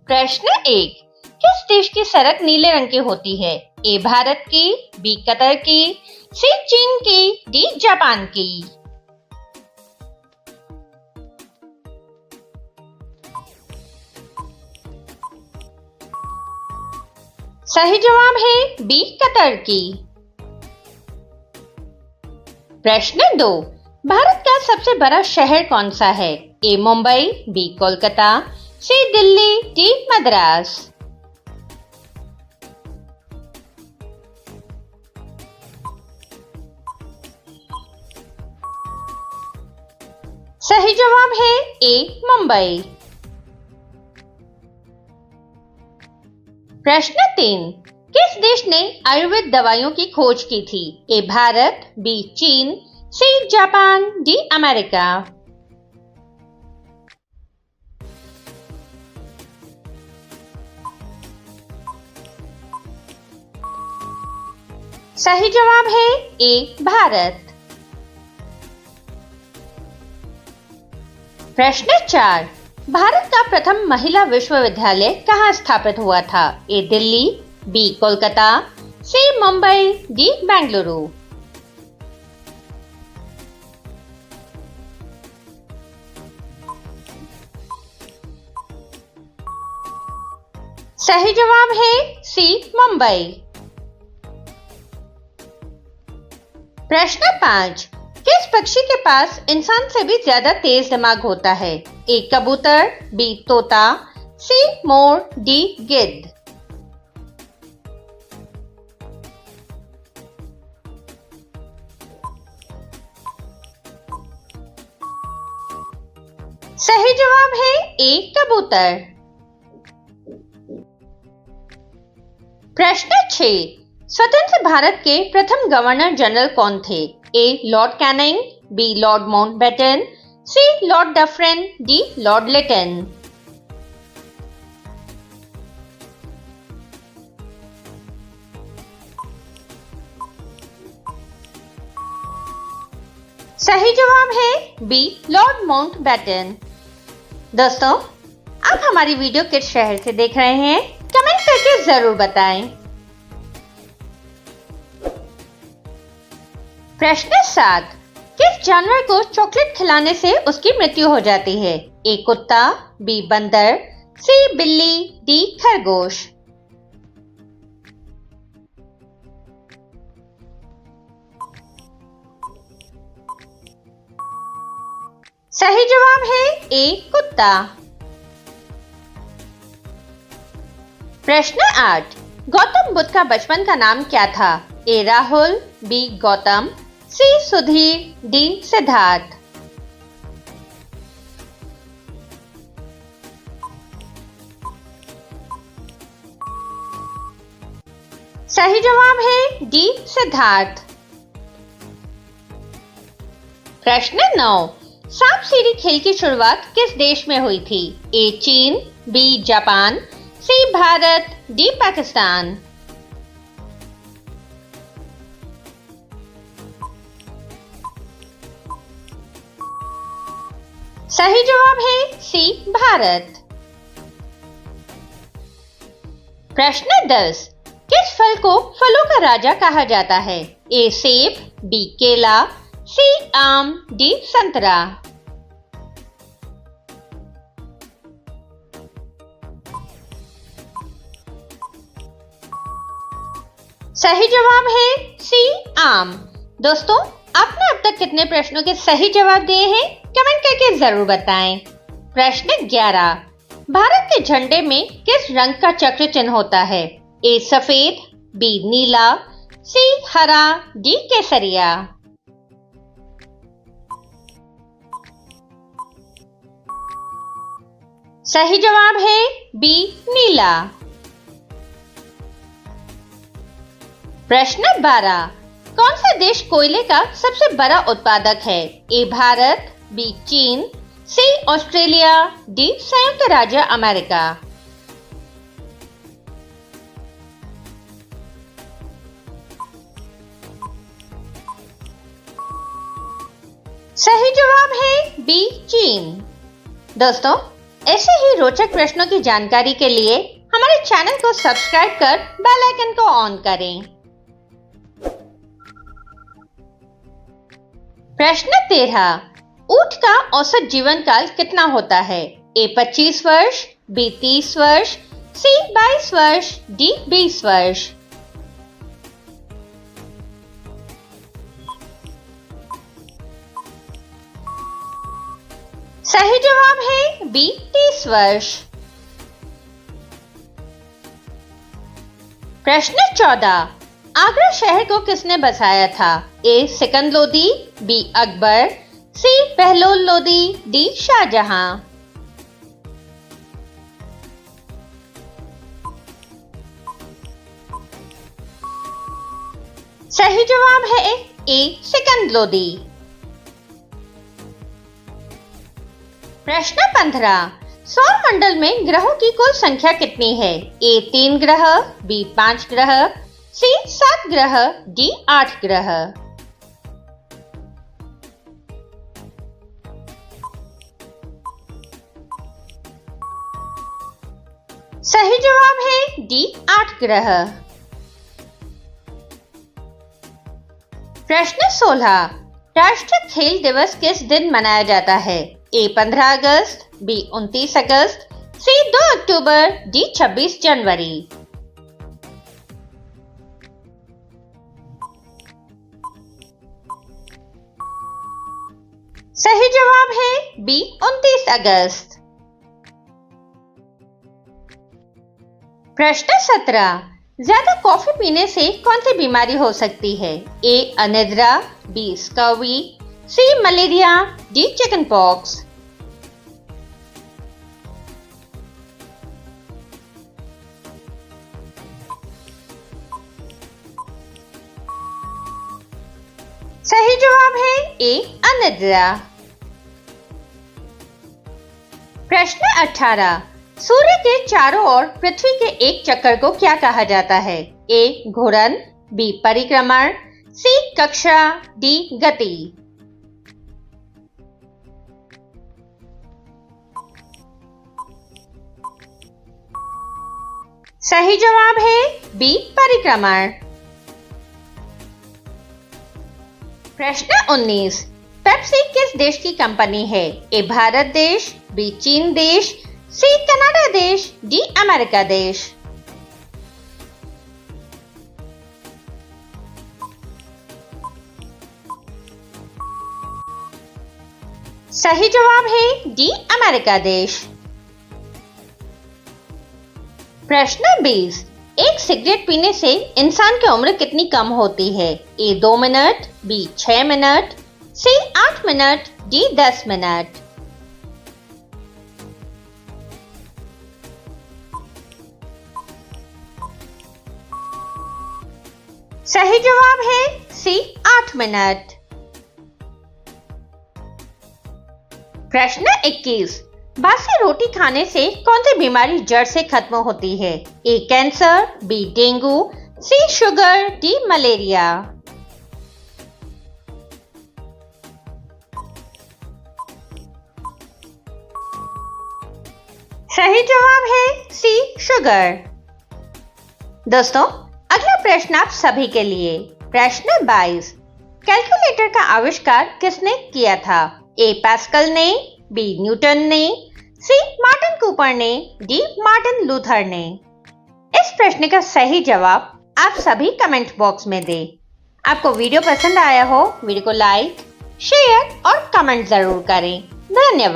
प्रश्न 1। किस देश की सड़क नीले रंग की होती है? ए भारत की, बी कतर की, सी चीन की, डी जापान की। सही जवाब है बी कतर की। प्रश्न 2। भारत का सबसे बड़ा शहर कौन सा है? ए मुंबई, बी कोलकाता, सी दिल्ली, डी मद्रास। सही जवाब है ए मुंबई। प्रश्न 3। किस देश ने आयुर्वेद दवाइयों की खोज की थी? ए भारत, बी चीन, सी जापान, डी अमेरिका। सही जवाब है ए भारत। प्रश्न 4। भारत का प्रथम महिला विश्वविद्यालय कहाँ स्थापित हुआ था? ए दिल्ली, बी कोलकाता, सी मुंबई, डी बेंगलुरु। सही जवाब है सी मुंबई। प्रश्न 5। किस पक्षी के पास इंसान से भी ज्यादा तेज दिमाग होता है? ए कबूतर, बी तोता, सी मोर, डी गिद्ध। सही जवाब है ए कबूतर। प्रश्न 6। स्वतंत्र भारत के प्रथम गवर्नर जनरल कौन थे? A Lord Canning, B Lord Mountbatten, C Lord Dufferin, D Lord Lytton. सही जवाब है बी लॉर्ड माउंटबेटन। दोस्तों, आप हमारी वीडियो किस शहर से देख रहे हैं? कमेंट करके जरूर बताएं। प्रश्न 7। किस जानवर को चॉकलेट खिलाने से उसकी मृत्यु हो जाती है? ए कुत्ता, बी बंदर, सी बिल्ली, डी खरगोश। सही जवाब है ए कुत्ता। प्रश्न 8। गौतम बुद्ध का बचपन का नाम क्या था? ए राहुल, बी गौतम, सी सुधीर, डी सिद्धार्थ। सही जवाब है डी सिद्धार्थ। प्रश्न 9। सांप सीढ़ी खेल की शुरुआत किस देश में हुई थी? ए चीन, बी जापान, सी भारत, डी पाकिस्तान। सही जवाब है सी भारत। प्रश्न 10। किस फल को फलों का राजा कहा जाता है? ए सेब, बी केला, सी आम, डी संतरा। सही जवाब है सी आम। दोस्तों, आपने अब तक कितने प्रश्नों के सही जवाब दिए हैं? कमेंट करके जरूर बताएं। प्रश्न 11। भारत के झंडे में किस रंग का चक्र चिन्ह होता है? ए सफेद, बी नीला, सी हरा, डी केसरिया। सही जवाब है बी नीला। प्रश्न 12। कौन सा देश कोयले का सबसे बड़ा उत्पादक है? ए भारत, बी चीन, सी ऑस्ट्रेलिया, डी संयुक्त राज्य अमेरिका। सही जवाब है बी चीन। दोस्तों, ऐसे ही रोचक प्रश्नों की जानकारी के लिए हमारे चैनल को सब्सक्राइब कर बेल आइकन को ऑन करें। प्रश्न 13। ऊंट का औसत जीवन काल कितना होता है? ए 25 वर्ष, बी 30 वर्ष, सी 22 वर्ष, डी 20 वर्ष। सही जवाब है बी 30 वर्ष। प्रश्न 14। आगरा शहर को किसने बसाया था? ए सिकंद लोदी, बी अकबर, सी बहलोल लोदी, डी शाहजहां। सही जवाब है ए सिकंद लोदी। प्रश्न 15। सौर मंडल में ग्रहों की कुल संख्या कितनी है? ए 3 ग्रह, बी 5 ग्रह, सी 7 ग्रह, डी 8 ग्रह। सही जवाब है डी 8 ग्रह। प्रश्न 16। राष्ट्रीय खेल दिवस किस दिन मनाया जाता है? ए 15 अगस्त, बी 29 अगस्त, सी 2 अक्टूबर, डी 26 जनवरी। सही जवाब है बी 29 अगस्त। प्रश्न 17। ज्यादा कॉफी पीने से कौन सी बीमारी हो सकती है? ए अनिद्रा, बी स्कर्वी, सी मलेरिया, डी चिकन पॉक्स। सही जवाब है ए अनिद्रा। प्रश्न 18। सूर्य के चारों ओर पृथ्वी के एक चक्कर को क्या कहा जाता है? ए घूर्णन, बी परिक्रमण, सी कक्षा, डी गति। सही जवाब है बी परिक्रमण। प्रश्न 19। पेप्सी किस देश की कंपनी है? ए भारत देश, बी चीन देश, सी कनाडा देश, डी अमेरिका देश। सही जवाब है डी अमेरिका देश। प्रश्न 20। एक सिगरेट पीने से इंसान की उम्र कितनी कम होती है? ए 2 मिनट, बी 6 मिनट, सी 8 मिनट, डी 10 मिनट। सही जवाब है सी 8 मिनट। प्रश्न 21। बासी रोटी खाने से कौन सी बीमारी जड़ से खत्म होती है? ए कैंसर, बी डेंगू, सी शुगर, डी मलेरिया। सही जवाब है सी शुगर। दोस्तों, अगला प्रश्न आप सभी के लिए। प्रश्न 22। कैलकुलेटर का आविष्कार किसने किया था? ए पास्कल ने, बी न्यूटन ने, सी मार्टिन कूपर ने, डी मार्टिन लूथर ने। इस प्रश्न का सही जवाब आप सभी कमेंट बॉक्स में दें। आपको वीडियो पसंद आया हो, वीडियो को लाइक, शेयर और कमेंट जरूर करें। धन्यवाद।